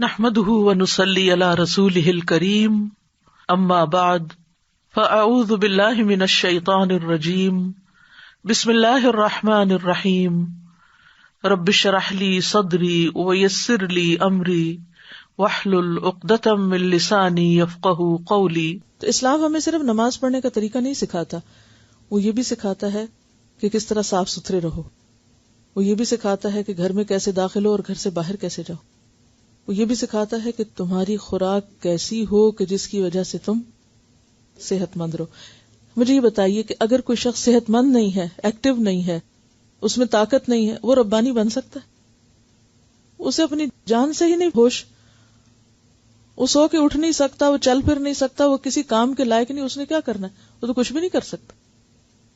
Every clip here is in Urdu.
نحمده ونصلي على رسوله الكريم اما بعد فاعوذ بالله من الشيطان الرجيم بسم الله الرحمن الرحيم رب اشرح لي صدري ويسر لي امري واحلل عقدة من لساني يفقهوا قولي۔ تو اسلام ہمیں صرف نماز پڑھنے کا طریقہ نہیں سکھاتا، وہ یہ بھی سکھاتا ہے کہ کس طرح صاف ستھرے رہو، وہ یہ بھی سکھاتا ہے کہ گھر میں کیسے داخل ہو اور گھر سے باہر کیسے جاؤ، وہ یہ بھی سکھاتا ہے کہ تمہاری خوراک کیسی ہو کہ جس کی وجہ سے تم صحت مند رہو۔ مجھے یہ بتائیے کہ اگر کوئی شخص صحت مند نہیں ہے، ایکٹیو نہیں ہے، اس میں طاقت نہیں ہے، وہ ربانی بن سکتا ہے؟ اسے اپنی جان سے ہی نہیں ہوش، وہ سو کے اٹھ نہیں سکتا، وہ چل پھر نہیں سکتا، وہ کسی کام کے لائق نہیں، اس نے کیا کرنا ہے؟ وہ تو کچھ بھی نہیں کر سکتا۔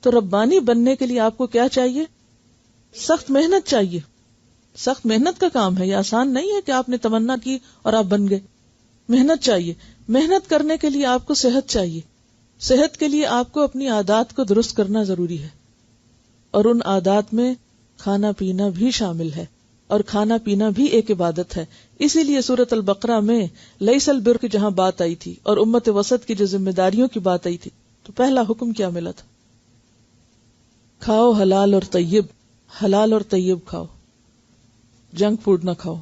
تو ربانی بننے کے لیے آپ کو کیا چاہیے؟ سخت محنت چاہیے۔ سخت محنت کا کام ہے، یہ آسان نہیں ہے کہ آپ نے تمنا کی اور آپ بن گئے۔ محنت چاہیے۔ محنت کرنے کے لیے آپ کو صحت چاہیے۔ صحت کے لیے آپ کو اپنی عادات کو درست کرنا ضروری ہے، اور ان عادات میں کھانا پینا بھی شامل ہے، اور کھانا پینا بھی ایک عبادت ہے۔ اسی لیے سورۃ البقرہ میں لیس البر کی جہاں بات آئی تھی اور امت وسط کی جو ذمہ داریوں کی بات آئی تھی، تو پہلا حکم کیا ملا تھا؟ کھاؤ حلال اور طیب، حلال اور طیب کھاؤ، جنک فوڈ نہ کھاؤ،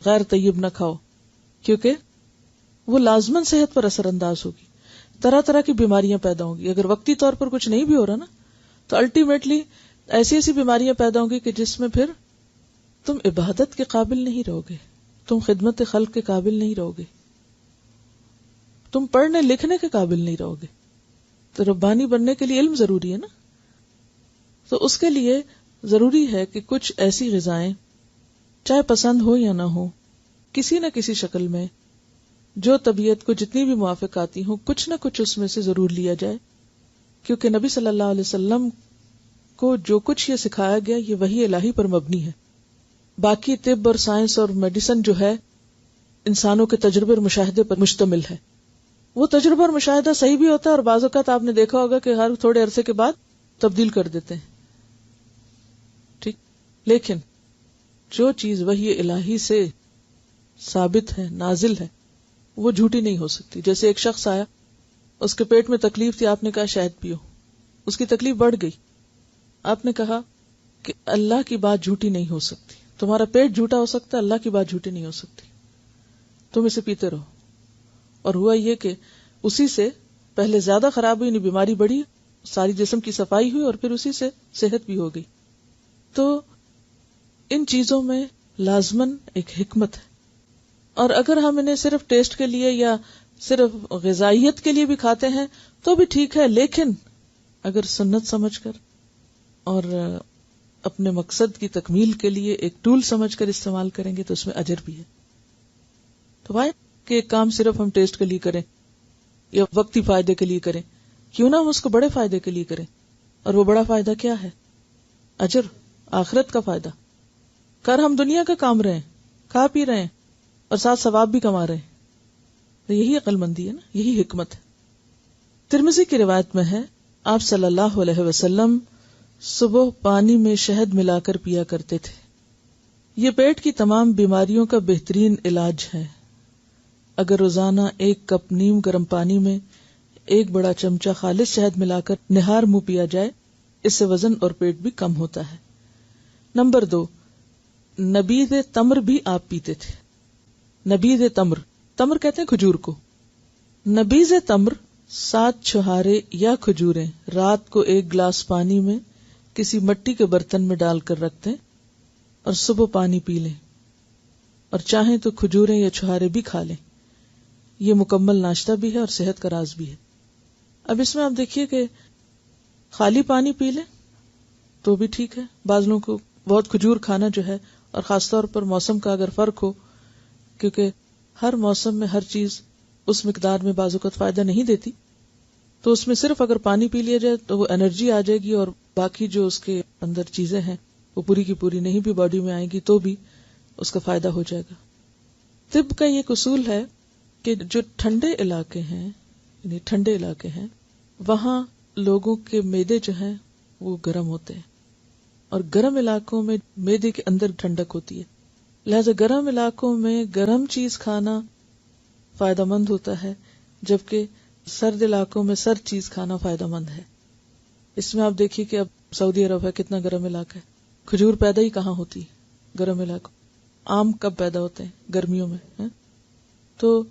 غیر طیب نہ کھاؤ، کیونکہ وہ لازماً صحت پر اثر انداز ہوگی، طرح طرح کی بیماریاں پیدا ہوں گی۔ اگر وقتی طور پر کچھ نہیں بھی ہو رہا نا، تو الٹیمیٹلی ایسی بیماریاں پیدا ہوں گی کہ جس میں پھر تم عبادت کے قابل نہیں رہو گے، تم خدمت خلق کے قابل نہیں رہو گے، تم پڑھنے لکھنے کے قابل نہیں رہو گے۔ تو ربانی بننے کے لیے علم ضروری ہے نا، تو اس کے لیے ضروری ہے کہ کچھ ایسی غذائیں، چاہے پسند ہو یا نہ ہو، کسی نہ کسی شکل میں جو طبیعت کو جتنی بھی موافق آتی ہوں، کچھ نہ کچھ اس میں سے ضرور لیا جائے، کیونکہ نبی صلی اللہ علیہ وسلم کو جو کچھ یہ سکھایا گیا یہ وحی الہی پر مبنی ہے۔ باقی طب اور سائنس اور میڈیسن جو ہے انسانوں کے تجربے اور مشاہدے پر مشتمل ہے۔ وہ تجربہ اور مشاہدہ صحیح بھی ہوتا ہے، اور بعض اوقات آپ نے دیکھا ہوگا کہ ہر تھوڑے عرصے کے بعد تبدیل کر دیتے ہیں، ٹھیک، لیکن جو چیز وحی الہی سے ثابت ہے، نازل ہے، وہ جھوٹی نہیں ہو سکتی۔ جیسے ایک شخص آیا، اس کے پیٹ میں تکلیف تھی، آپ نے کہا شہد پیو، اس کی تکلیف بڑھ گئی، آپ نے کہا کہ اللہ کی بات جھوٹی نہیں ہو سکتی، تمہارا پیٹ جھوٹا ہو سکتا ہے، اللہ کی بات جھوٹی نہیں ہو سکتی، تم اسے پیتے رہو۔ اور ہوا یہ کہ اسی سے پہلے زیادہ خراب ہوئی، بیماری بڑھی، ساری جسم کی صفائی ہوئی، اور پھر اسی سے صحت بھی ہو گئی۔ تو ان چیزوں میں لازماً ایک حکمت ہے، اور اگر ہم انہیں صرف ٹیسٹ کے لیے یا صرف غذائیت کے لیے بھی کھاتے ہیں تو بھی ٹھیک ہے، لیکن اگر سنت سمجھ کر اور اپنے مقصد کی تکمیل کے لیے ایک ٹول سمجھ کر استعمال کریں گے تو اس میں اجر بھی ہے۔ تو بھائی کہ ایک کام صرف ہم ٹیسٹ کے لیے کریں یا وقتی فائدے کے لیے کریں، کیوں نہ ہم اس کو بڑے فائدے کے لیے کریں؟ اور وہ بڑا فائدہ کیا ہے؟ اجر، آخرت کا فائدہ۔ کر ہم دنیا کا کام رہے ہیں، کھا پی رہے ہیں اور ساتھ ثواب بھی کما رہے ہیں، تو یہی عقل مندی ہے نا، یہی حکمت ہے۔ ترمذی کی روایت میں ہے، آپ صلی اللہ علیہ وسلم صبح پانی میں شہد ملا کر پیا کرتے تھے، یہ پیٹ کی تمام بیماریوں کا بہترین علاج ہے۔ اگر روزانہ 1 کپ نیم گرم پانی میں 1 بڑا چمچہ خالص شہد ملا کر نہار منہ پیا جائے، اس سے وزن اور پیٹ بھی کم ہوتا ہے۔ نمبر 2، نبیذ تمر بھی آپ پیتے تھے۔ نبیذ تمر، تمر کہتے ہیں کھجور کو۔ نبیذ تمر 7 چھہارے یا کھجوریں رات کو 1 گلاس پانی میں کسی مٹی کے برتن میں ڈال کر رکھ دیں اور صبح پانی پی لیں، اور چاہیں تو کھجوریں یا چھہارے بھی کھا لیں۔ یہ مکمل ناشتہ بھی ہے اور صحت کا راز بھی ہے۔ اب اس میں آپ دیکھیے کہ خالی پانی پی لیں تو بھی ٹھیک ہے، بعض لوگوں کو بہت کھجور کھانا جو ہے، اور خاص طور پر موسم کا اگر فرق ہو، کیونکہ ہر موسم میں ہر چیز اس مقدار میں بعض اوقات فائدہ نہیں دیتی، تو اس میں صرف اگر پانی پی لیا جائے تو وہ انرجی آ جائے گی، اور باقی جو اس کے اندر چیزیں ہیں وہ پوری کی پوری نہیں بھی باڈی میں آئیں گی تو بھی اس کا فائدہ ہو جائے گا۔ طب کا یہ اصول ہے کہ جو ٹھنڈے علاقے ہیں، یعنی ٹھنڈے علاقے ہیں، وہاں لوگوں کے معدے جو ہیں وہ گرم ہوتے ہیں، اور گرم علاقوں میں معدے کے اندر ٹھنڈک ہوتی ہے، لہذا گرم علاقوں میں گرم چیز کھانا فائدہ مند ہوتا ہے، جبکہ سرد علاقوں میں سرد چیز کھانا فائدہ مند ہے۔ اس میں آپ دیکھیے کہ اب سعودی عرب ہے، کتنا گرم علاقہ ہے، کھجور پیدا ہی کہاں ہوتی ہے؟ گرم علاقوں۔ آم کب پیدا ہوتے ہیں؟ گرمیوں میں۔ تو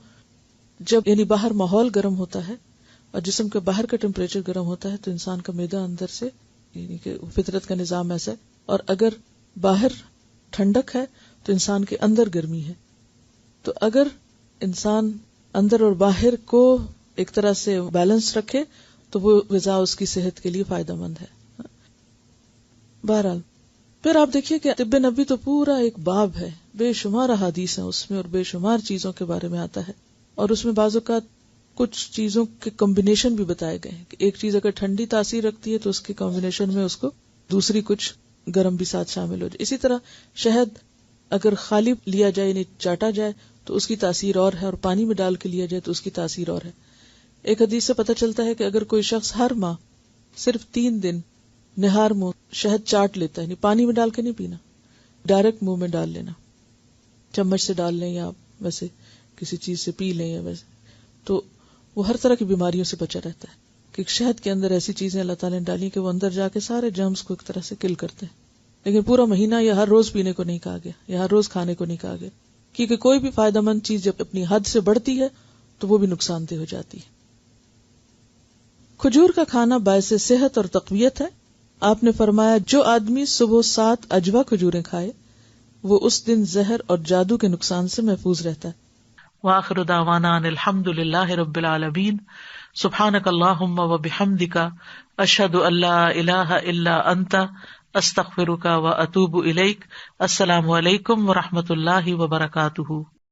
جب یعنی باہر ماحول گرم ہوتا ہے اور جسم کے باہر کا ٹیمپریچر گرم ہوتا ہے تو انسان کا معدہ اندر سے، یعنی کہ فطرت کا نظام ایسا ہے، اور اگر باہر ٹھنڈک ہے تو انسان کے اندر گرمی ہے۔ تو اگر انسان اندر اور باہر کو ایک طرح سے بیلنس رکھے تو وہ غذا اس کی صحت کے لیے فائدہ مند ہے۔ بہرحال پھر آپ دیکھیے کہ طب نبوی تو پورا ایک باب ہے، بے شمار احادیث ہیں اس میں اور بے شمار چیزوں کے بارے میں آتا ہے، اور اس میں بعض اوقات کچھ چیزوں کے کمبینیشن بھی بتائے گئے ہیں کہ ایک چیز اگر ٹھنڈی تاثیر رکھتی ہے تو اس کے کمبینیشن میں اس کو دوسری کچھ گرم بھی ساتھ شامل ہو جائے۔ اسی طرح شہد اگر خالی لیا جائے یعنی چاٹا جائے تو اس کی تاثیر اور ہے، اور پانی میں ڈال کے لیا جائے تو اس کی تاثیر اور ہے۔ ایک حدیث سے پتہ چلتا ہے کہ اگر کوئی شخص ہر ماہ صرف 3 دن نہار منہ شہد چاٹ لیتا ہے، یعنی پانی میں ڈال کے نہیں پینا، ڈائریکٹ منہ میں ڈال لینا، چمچ سے ڈال لیں یا ویسے کسی چیز سے پی لیں یا ویسے، تو وہ ہر طرح کی بیماریوں سے بچا رہتا ہے، کہ شہد کے اندر ایسی چیزیں اللہ تعالیٰ نے ڈالی کہ وہ اندر جا کے سارے جرمز کو ایک طرح سے کل کرتے ہیں۔ لیکن پورا مہینہ یا ہر روز پینے کو نہیں کہا گیا، یا ہر روز کھانے کو نہیں کہا گیا، کیونکہ کوئی بھی فائدہ مند چیز جب اپنی حد سے بڑھتی ہے تو وہ بھی نقصان دہ ہو جاتی ہے۔ کھجور کا کھانا باعث صحت اور تقویت ہے۔ آپ نے فرمایا جو آدمی صبح 7 اجوا کھجوریں کھائے وہ اس دن زہر اور جادو کے نقصان سے محفوظ رہتا ہے۔ وآخر دعوانا ان الحمد للہ رب العالمین۔ سبحانک اللہم وبحمدک، اشہد ان لا الہ الا انت، استغفرک واتوب الیک۔ السلام علیکم ورحمۃ اللہ وبرکاتہ۔